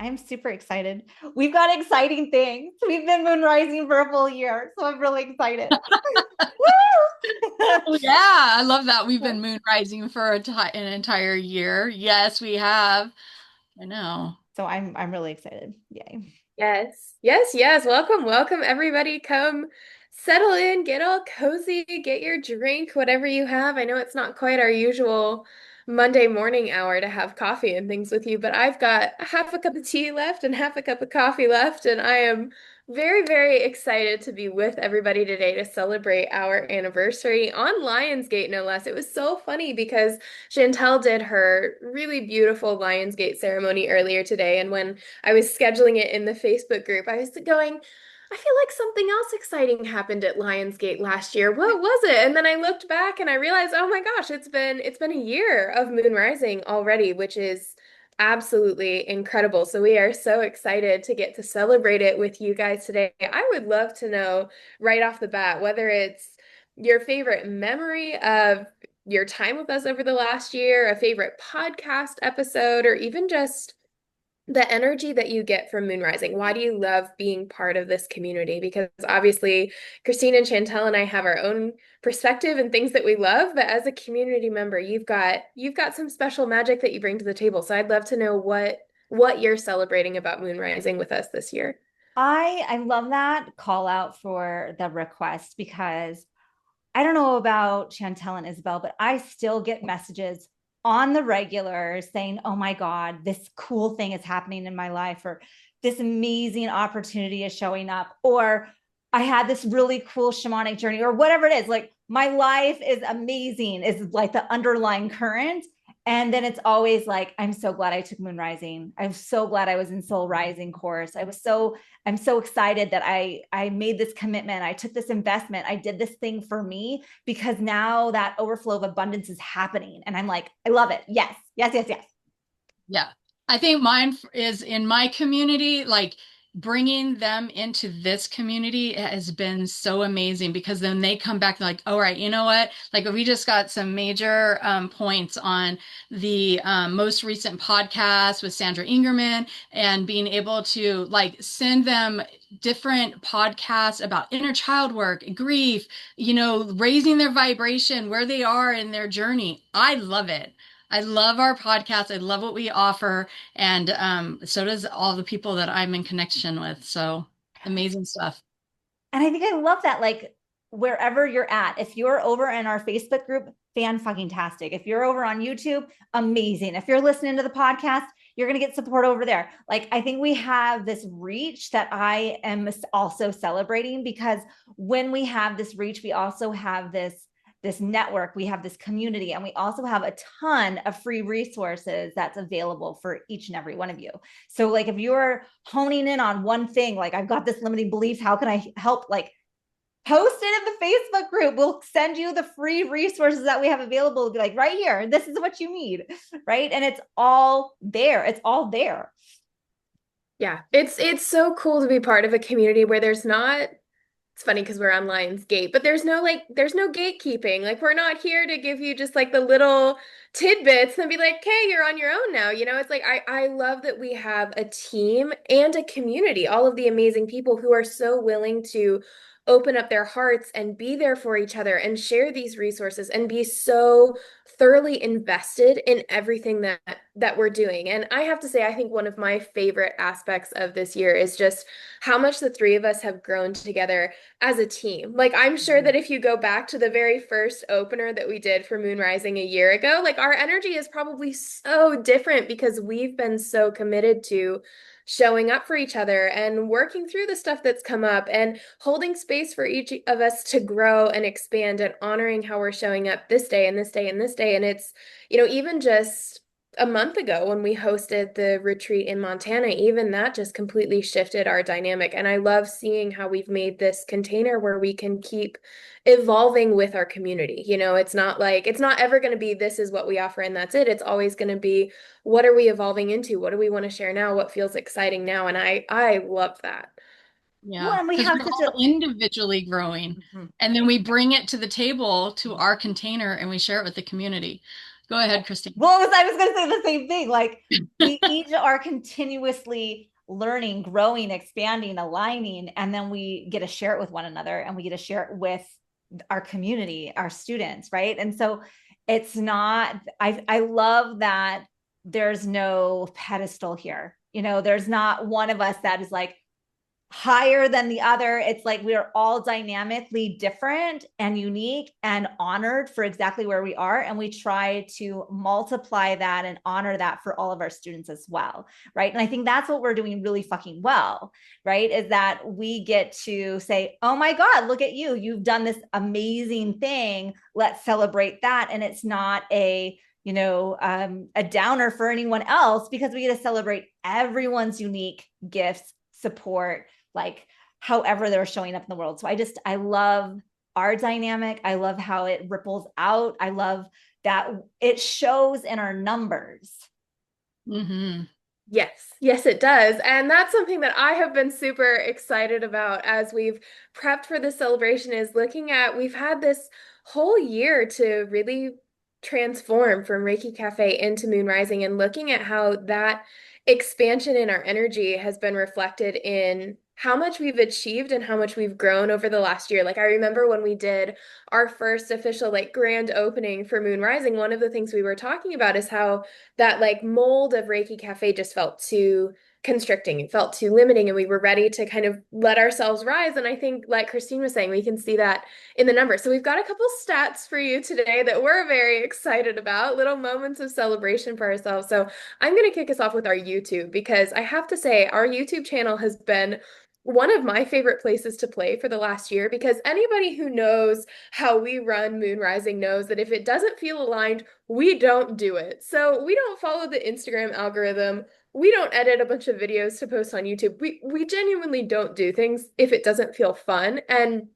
I'm super excited. We've got exciting things. We've been moon rising for a full year, so I'm really excited. Oh, yeah, I love that. We've been moon rising for an entire year. Yes, we have. I know. So I'm really excited. Yay. Yes, yes, yes. Welcome, welcome, everybody. Come settle in, get all cozy, get your drink, whatever you have. I know it's not quite our usual Monday morning hour to have coffee and things with you, but I've got half a cup of tea left and half a cup of coffee left, and I am very, very excited to be with everybody today to celebrate our anniversary on Lionsgate, no less. It was so funny because Chantel did her really beautiful Lionsgate ceremony earlier today, and when I was scheduling it in the Facebook group, I was going, I feel like something else exciting happened at Lionsgate last year. What was it? And then I looked back and I realized, oh my gosh, it's been a year of Moon Rising already, which is absolutely incredible. So we are so excited to get to celebrate it with you guys today. I would love to know right off the bat whether it's your favorite memory of your time with us over the last year, a favorite podcast episode, or even just the energy that you get from Moon Rising. Why do you love being part of this community? Because obviously, Christine and Chantel and I have our own perspective and things that we love, but as a community member, you've got some special magic that you bring to the table. So I'd love to know what you're celebrating about Moon Rising with us this year. I love that call out for the request because I don't know about Chantel and Isabel, but I still get messages on the regular saying, "Oh my God, this cool thing is happening in my life," or "this amazing opportunity is showing up," or "I had this really cool shamanic journey," or whatever it is. Like, my life is amazing, is like the underlying current. And then it's always like, "I'm so glad I took Moon Rising. I'm so glad I was in Soul Rising course. I'm so excited that I made this commitment. I took this investment. I did this thing for me because now that overflow of abundance is happening." And I'm like, I love it. Yes, yes, yes, yes. Yeah. I think mine is in my community, like bringing them into this community has been so amazing because then they come back like, all right, you know what? Like we just got some major points on the most recent podcast with Sandra Ingerman and being able to like send them different podcasts about inner child work, grief, raising their vibration, where they are in their journey. I love it. I love our podcast. I love what we offer. And so does all the people that I'm in connection with. So amazing stuff. And I think I love that. Like, wherever you're at, if you're over in our Facebook group, fan fucking tastic. If you're over on YouTube, amazing. If you're listening to the podcast, you're going to get support over there. Like, I think we have this reach that I am also celebrating because when we have this reach, we also have this network, we have this community, and we also have a ton of free resources that's available for each and every one of you. So like, if you're honing in on one thing, like, I've got this limiting belief, how can I help? Like, post it in the Facebook group. We'll send you the free resources that we have available. Be like, right here, this is what you need, right? And it's all there. It's all there. Yeah, it's so cool to be part of a community where there's not it's funny because we're on Lionsgate, but there's no gatekeeping. Like we're not here to give you just like the little tidbits and be like, "Hey, you're on your own now." It's like I love that we have a team and a community, all of the amazing people who are so willing to open up their hearts and be there for each other and share these resources and be so thoroughly invested in everything that we're doing. And I have to say, I think one of my favorite aspects of this year is just how much the three of us have grown together as a team. Like, I'm sure that if you go back to the very first opener that we did for Moon Rising a year ago, like our energy is probably so different because we've been so committed to showing up for each other and working through the stuff that's come up and holding space for each of us to grow and expand and honoring how we're showing up this day and this day and this day. And it's, even just a month ago when we hosted the retreat in Montana, even that just completely shifted our dynamic. And I love seeing how we've made this container where we can keep evolving with our community. It's not ever going to be this is what we offer and that's it. It's always going to be what are we evolving into? What do we want to share now? What feels exciting now? And I love that. Well, Yeah. and we Because have we're such all a individually growing. Mhm. And then we bring it to the table to our container and we share it with the community. Go ahead, Christine. Well, I was going to say the same thing. Like we each are continuously learning, growing, expanding, aligning, and then we get to share it with one another, and we get to share it with our community, our students, right? And so it's not, I love that there's no pedestal here. You know, there's not one of us that is like higher than the other. It's like we're all dynamically different and unique and honored for exactly where we are. And we try to multiply that and honor that for all of our students as well. Right. And I think that's what we're doing really fucking well. Right. Is that we get to say, oh my God, look at you. You've done this amazing thing. Let's celebrate that. And it's not a downer for anyone else, because we get to celebrate everyone's unique gifts, support, like however they're showing up in the world. So I love our dynamic. I love how it ripples out. I love that it shows in our numbers. Mm-hmm. Yes, it does. And that's something that I have been super excited about as we've prepped for this celebration, is looking at, we've had this whole year to really transform from Reiki Cafe into Moon Rising, and looking at how that expansion in our energy has been reflected in how much we've achieved and how much we've grown over the last year. Like I remember when we did our first official like grand opening for Moon Rising, one of the things we were talking about is how that like mold of Reiki Cafe just felt too constricting. It felt too limiting, and we were ready to kind of let ourselves rise. And I think, like Christine was saying, we can see that in the numbers. So we've got a couple stats for you today that we're very excited about, little moments of celebration for ourselves. So I'm going to kick us off with our YouTube, because I have to say our YouTube channel has been one of my favorite places to play for the last year, because anybody who knows how we run Moon Rising knows that if it doesn't feel aligned, we don't do it. So we don't follow the Instagram algorithm. We don't edit a bunch of videos to post on YouTube. We genuinely don't do things if it doesn't feel fun. And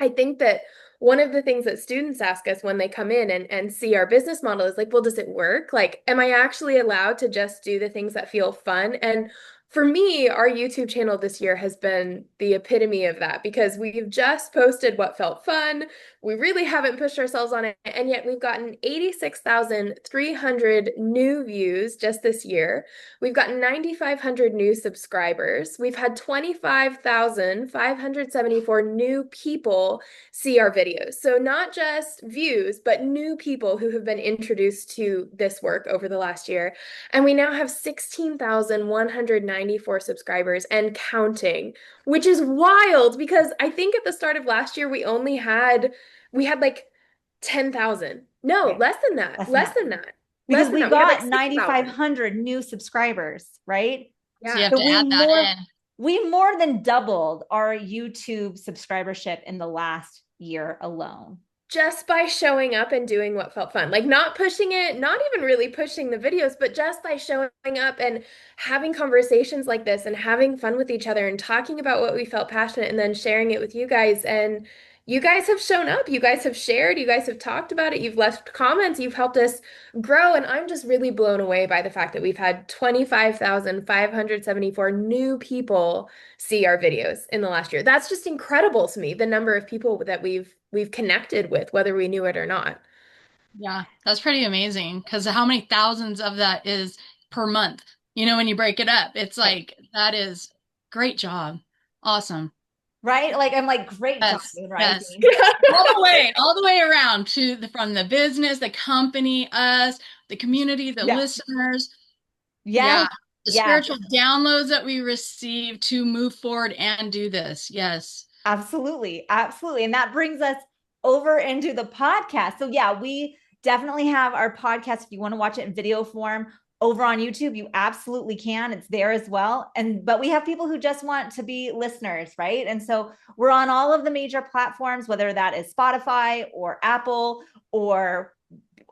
I think that one of the things that students ask us when they come in and see our business model is like, well, does it work? Like, am I actually allowed to just do the things that feel fun? And for me, our YouTube channel this year has been the epitome of that, because we've just posted what felt fun. We really haven't pushed ourselves on it. And yet we've gotten 86,300 new views just this year. We've gotten 9,500 new subscribers. We've had 25,574 new people see our videos. So not just views, but new people who have been introduced to this work over the last year. And we now have 16,194 subscribers and counting, which is wild, because I think at the start of last year, we had like 10,000. No, Right. less than that. Less than that. Because we got like 9,500 new subscribers, right? So you Yeah. have to add that in. We more than doubled our YouTube subscribership in the last year alone. Just by showing up and doing what felt fun, like not pushing it, not even really pushing the videos, but just by showing up and having conversations like this and having fun with each other and talking about what we felt passionate, and then sharing it with you guys. And you guys have shown up, you guys have shared, you guys have talked about it, you've left comments, you've helped us grow. And I'm just really blown away by the fact that we've had 25,574 new people see our videos in the last year. That's just incredible to me, the number of people that we've connected with, whether we knew it or not. Yeah, that's pretty amazing, because how many thousands of that is per month? You know, when you break it up, it's like, that is great job. Awesome. Right? Like, I'm like, great job, Yes, Moon yes. Rising. All the way around to from the business, the company, us, the community, the Yeah. listeners. Yes. Yeah. The Yes. spiritual downloads that we receive to move forward and do this. Yes. Absolutely. Absolutely. And that brings us over into the podcast. So yeah, we definitely have our podcast. If you want to watch it in video form over on YouTube, you absolutely can. It's there as well. But we have people who just want to be listeners, right? And so we're on all of the major platforms, whether that is Spotify or Apple or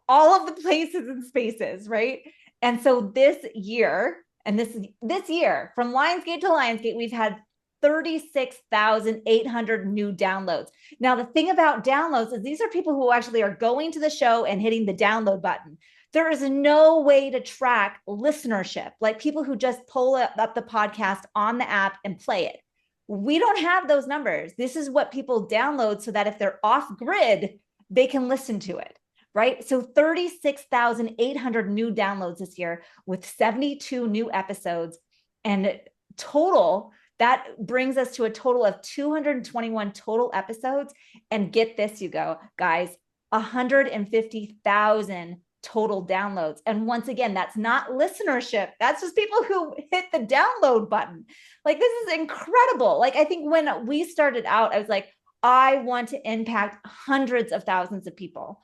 all of the places and spaces, right? And so this year from Lionsgate to Lionsgate, we've had 36,800 new downloads. Now, the thing about downloads is these are people who actually are going to the show and hitting the download button. There is no way to track listenership, like people who just pull up the podcast on the app and play it. We don't have those numbers. This is what people download so that if they're off grid, they can listen to it, right? So 36,800 new downloads this year with 72 new episodes. And total, that brings us to a total of 221 total episodes. And get this, you go, guys, 150,000 total downloads. And once again, that's not listenership. That's just people who hit the download button. Like, this is incredible. Like, I think when we started out, I was like, I want to impact hundreds of thousands of people.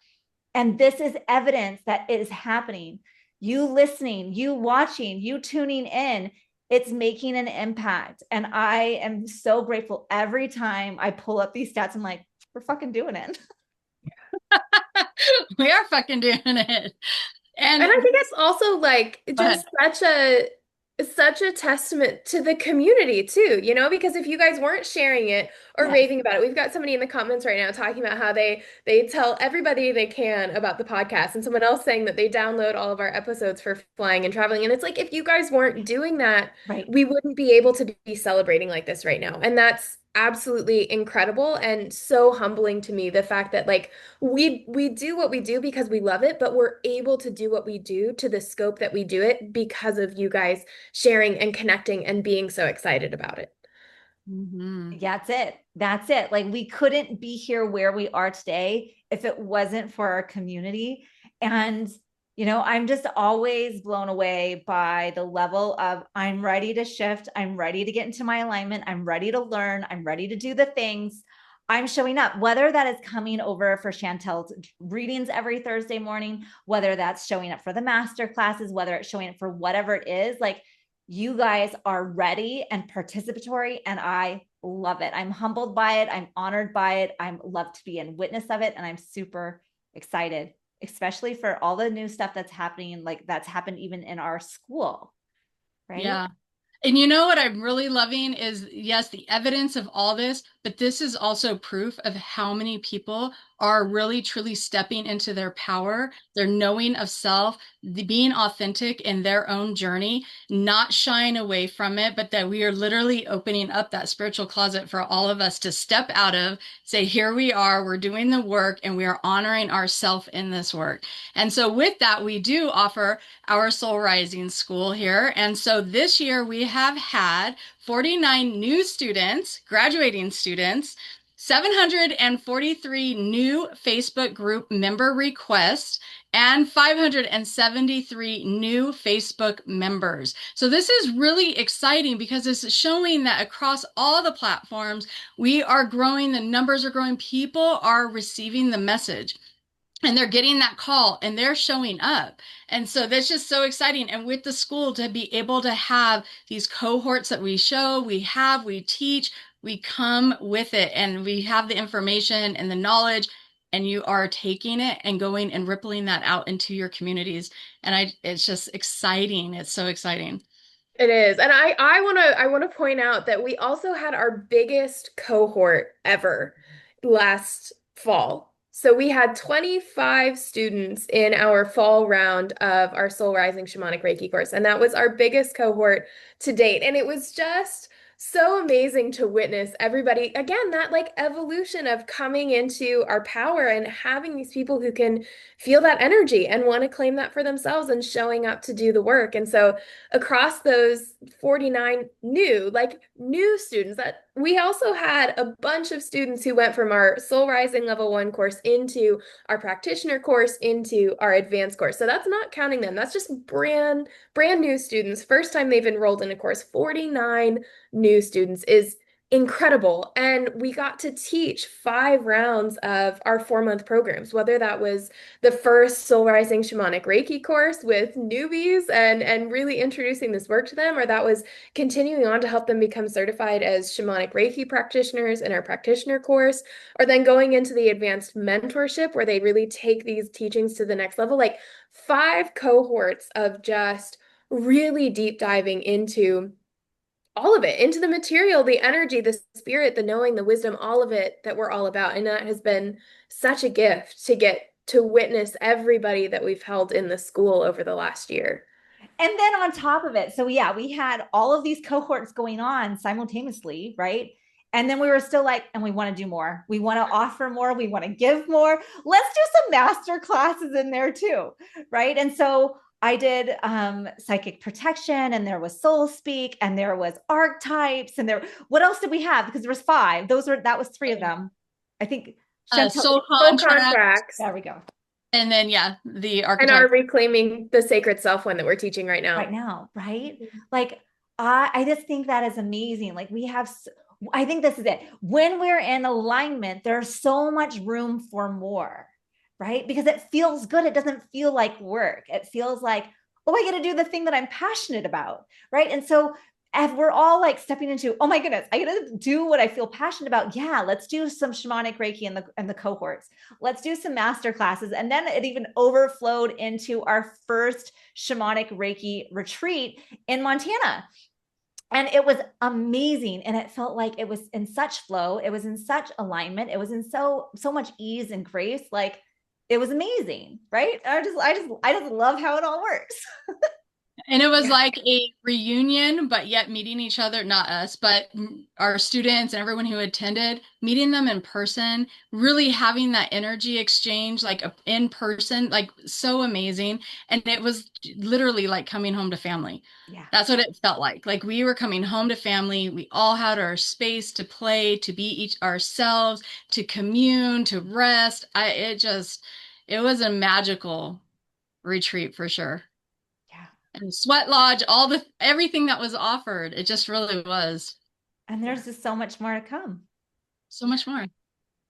And this is evidence that it is happening. You listening, you watching, you tuning in, it's making an impact. And I am so grateful every time I pull up these stats. I'm like, we're fucking doing it. We are fucking doing it. And I think it's also like just such a testament to the community too, you know, because if you guys weren't sharing it or raving about it, we've got somebody in the comments right now talking about how they tell everybody they can about the podcast, and someone else saying that they download all of our episodes for flying and traveling. And it's like, if you guys weren't doing that, Right. we wouldn't be able to be celebrating like this right now. And that's absolutely incredible and so humbling to me, the fact that like we do what we do because we love it, but we're able to do what we do to the scope that we do it because of you guys sharing and connecting and being so excited about it. Mhm. That's it. That's it. Like, we couldn't be here where we are today if it wasn't for our community. And, I'm just always blown away by the level of, I'm ready to shift. I'm ready to get into my alignment. I'm ready to learn. I'm ready to do the things. I'm showing up, whether that is coming over for Chantel's readings every Thursday morning, whether that's showing up for the master classes, whether it's showing up for whatever it is. Like, you guys are ready and participatory, and I love it. I'm humbled by it. I'm honored by it. I'm love to be in witness of it. And I'm super excited, especially for all the new stuff that's happening, like that's happened even in our school, right? Yeah. And you know what I'm really loving is, yes, the evidence of all this, but this is also proof of how many people are really truly stepping into their power, their knowing of self, being authentic in their own journey, not shying away from it, but that we are literally opening up that spiritual closet for all of us to step out of, say, here we are, we're doing the work, and we are honoring ourselves in this work. And so with that, we do offer our Soul Rising School here. And so this year we have had 49 new students, graduating students, 743 new Facebook group member requests, and 573 new Facebook members. So this is really exciting because it's showing that across all the platforms, we are growing, the numbers are growing, people are receiving the message. And they're getting that call and they're showing up. And so that's just so exciting. And with the school, to be able to have these cohorts that we show, we teach, we come with it, and we have the information and the knowledge, and you are taking it and going and rippling that out into your communities. And it's just exciting. It's so exciting. It is. And I want to point out that we also had our biggest cohort ever last fall. So we had 25 students in our fall round of our Soul Rising Shamanic Reiki course, and that was our biggest cohort to date. And it was just so amazing to witness everybody, again, that like evolution of coming into our power and having these people who can feel that energy and want to claim that for themselves and showing up to do the work. And so across those 49 new students, that we also had a bunch of students who went from our Soul Rising Level 1 course into our practitioner course into our advanced course. So that's not counting them. That's just brand new students. First time they've enrolled in a course. 49 new students is incredible. And we got to teach 5 rounds of our 4-month programs, whether that was the first Soul Rising Shamanic Reiki course with newbies and really introducing this work to them, or that was continuing on to help them become certified as shamanic Reiki practitioners in our practitioner course, or then going into the advanced mentorship where they really take these teachings to the next level. Like 5 cohorts of just really deep diving into all of it, into the material, the energy, the spirit, the knowing, the wisdom, all of it that we're all about. And that has been such a gift to get to witness everybody that we've held in the school over the last year. And then on top of it, so yeah, we had all of these cohorts going on simultaneously, right? And then we were still like, and we want to do more. We want to offer more. We want to give more. Let's do some master classes in there too. Right. And so I did psychic protection, and there was soul speak, and there was archetypes, and there, what else did we have? Because there was 5. That was 3 of them. I think Soul Soul contract. contracts. there we go. And then, yeah, the And archetype. our reclaiming the sacred self one that we're teaching right now. Right now, right? Like, I just think that is amazing. Like, I think this is it. When we're in alignment, there's so much room for more, right? Because it feels good. It doesn't feel like work. It feels like, oh, I get to do the thing that I'm passionate about, right? And so if we're all like stepping into, oh my goodness, I get to do what I feel passionate about. Yeah, let's do some shamanic Reiki in the cohorts. Let's do some master classes. And then it even overflowed into our first shamanic Reiki retreat in Montana. And it was amazing. And it felt like it was in such flow. It was in such alignment. It was in so much ease and grace. Like, it was amazing, right? I just love how it all works. And it was like a reunion, but yet meeting each other, not us, but our students and everyone who attended, meeting them in person, really having that energy exchange, like in person, like so amazing. And it was literally like coming home to family. Yeah. That's what it felt like. Like we were coming home to family. We all had our space to play, to be each ourselves, to commune, to rest. It was a magical retreat for sure. And sweat lodge, everything that was offered. It just really was. And there's just so much more to come. So much more.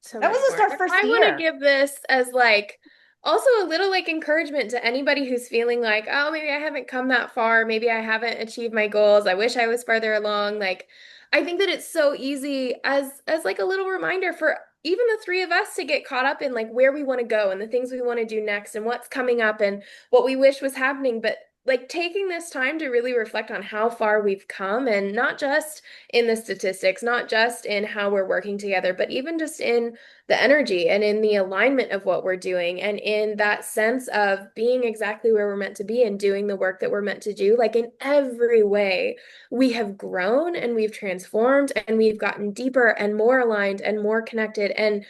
So that was just more. our first I year. want to give this as like also a little like encouragement to anybody who's feeling like, oh, maybe I haven't come that far. Maybe I haven't achieved my goals. I wish I was farther along. Like, I think that it's so easy as like a little reminder for even the 3 of us to get caught up in like where we want to go and the things we want to do next and what's coming up and what we wish was happening. But like taking this time to really reflect on how far we've come, and not just in the statistics, not just in how we're working together, but even just in the energy and in the alignment of what we're doing and in that sense of being exactly where we're meant to be and doing the work that we're meant to do. Like in every way, we have grown and we've transformed and we've gotten deeper and more aligned and more connected. And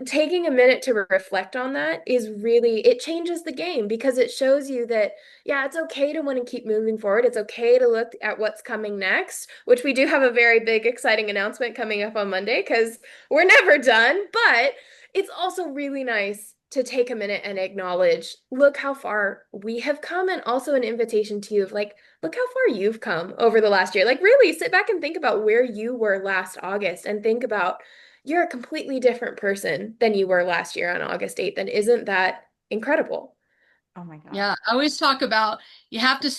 taking a minute to reflect on that is really, it changes the game because it shows you that, yeah, it's okay to want to keep moving forward. It's okay to look at what's coming next, which we do have a very big, exciting announcement coming up on Monday because we're never done. But it's also really nice to take a minute and acknowledge, look how far we have come, and also an invitation to you of like, look how far you've come over the last year. Like really sit back and think about where you were last August and think about you're a completely different person than you were last year on August 8th. And isn't that incredible? Oh my God. Yeah, I always talk about you have to,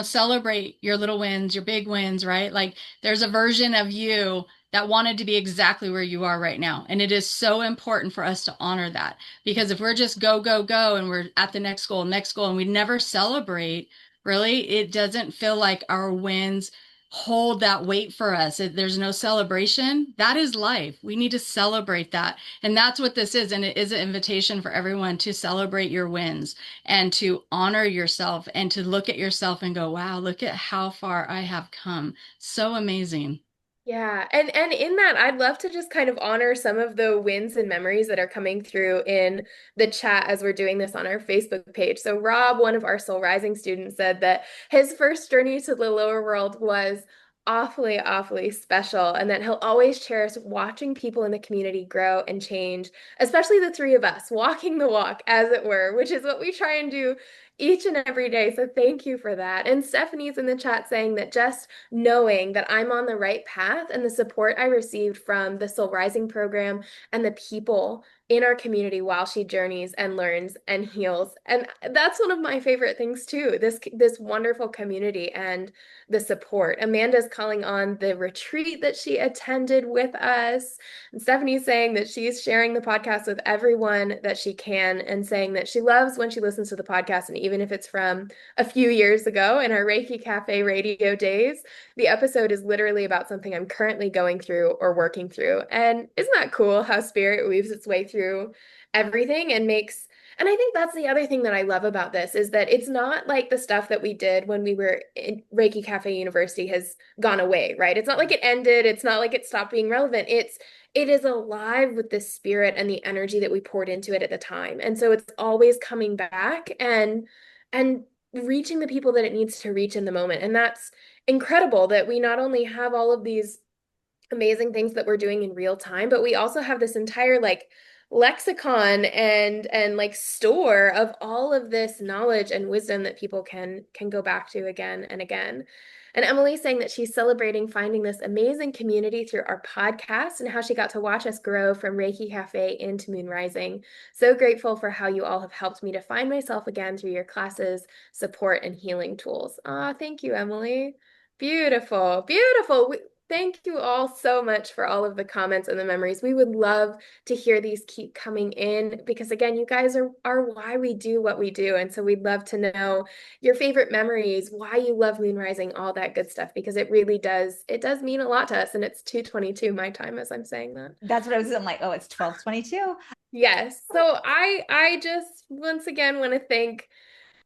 celebrate your little wins, your big wins, right? Like there's a version of you that wanted to be exactly where you are right now. And it is so important for us to honor that because if we're just go, go, go, and we're at the next goal, and we never celebrate, really, it doesn't feel like our wins hold that weight for us. There's no celebration. That is life. We need to celebrate that. And that's what this is. And it is an invitation for everyone to celebrate your wins and to honor yourself and to look at yourself and go, wow, look at how far I have come. So amazing. Yeah, and in that, I'd love to just kind of honor some of the wins and memories that are coming through in the chat as we're doing this on our Facebook page. So Rob, one of our Soul Rising students, said that his first journey to the lower world was awfully, awfully special, and that he'll always cherish watching people in the community grow and change, especially the 3 of us, walking the walk, as it were, which is what we try and do each and every day. So thank you for that. And Stephanie's in the chat saying that just knowing that I'm on the right path and the support I received from the Soul Rising program and the people in our community while she journeys and learns and heals. And that's one of my favorite things too, this wonderful community and the support. Amanda's calling on the retreat that she attended with us. And Stephanie's saying that she's sharing the podcast with everyone that she can and saying that she loves when she listens to the podcast. And even if it's from a few years ago in our Reiki Cafe radio days, the episode is literally about something I'm currently going through or working through. And isn't that cool how spirit weaves its way through everything and makes And I think that's the other thing that I love about this is that it's not like the stuff that we did when we were in Reiki Cafe University has gone away, right? It's not like it ended. It's not like it stopped being relevant. It is alive with the spirit and the energy that we poured into it at the time. And so it's always coming back and reaching the people that it needs to reach in the moment. And that's incredible that we not only have all of these amazing things that we're doing in real time, but we also have this entire like lexicon and like store of all of this knowledge and wisdom that people can go back to again and again. And Emily's saying that she's celebrating finding this amazing community through our podcast and how she got to watch us grow from Reiki Cafe into Moon Rising. So grateful for how you all have helped me to find myself again through your classes, support, and healing tools. Ah, thank you, Emily. Beautiful, beautiful. Thank you all so much for all of the comments and the memories. We would love to hear these keep coming in because again, you guys are why we do what we do. And so we'd love to know your favorite memories, why you love Moon Rising, all that good stuff, because it does mean a lot to us. And it's 2:22 my time as I'm saying that. That's what I'm like, oh, it's 12:22. Yes. So I just once again want to thank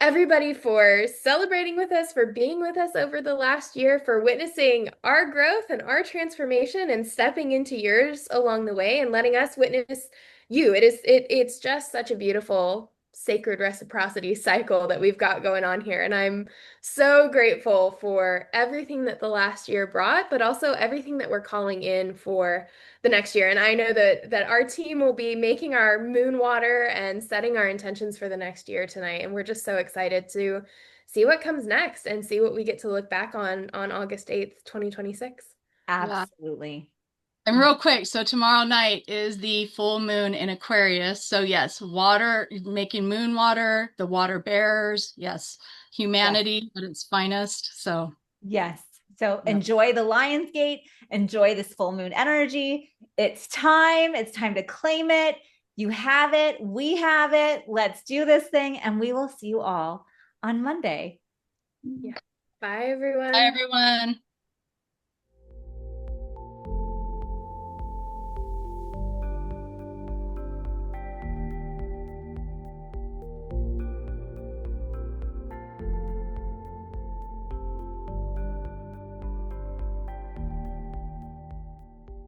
everybody for celebrating with us, for being with us over the last year, for witnessing our growth and our transformation and stepping into yours along the way and letting us witness you. It's just such a beautiful sacred reciprocity cycle that we've got going on here. And I'm so grateful for everything that the last year brought, but also everything that we're calling in for the next year. And I know that our team will be making our moon water and setting our intentions for the next year tonight. And we're just so excited to see what comes next and see what we get to look back on August 8th, 2026. Yeah. Absolutely. And real quick, so tomorrow night is the full moon in Aquarius. So yes, water, making moon water, the water bearers, yes, Yes. humanity at its finest. So Yes. So yep. enjoy the Lion's Gate, enjoy this full moon energy. It's time. It's time to claim it. You have it. We have it. Let's do this thing. And we will see you all on Monday. Yeah. Bye, Bye everyone. everyone.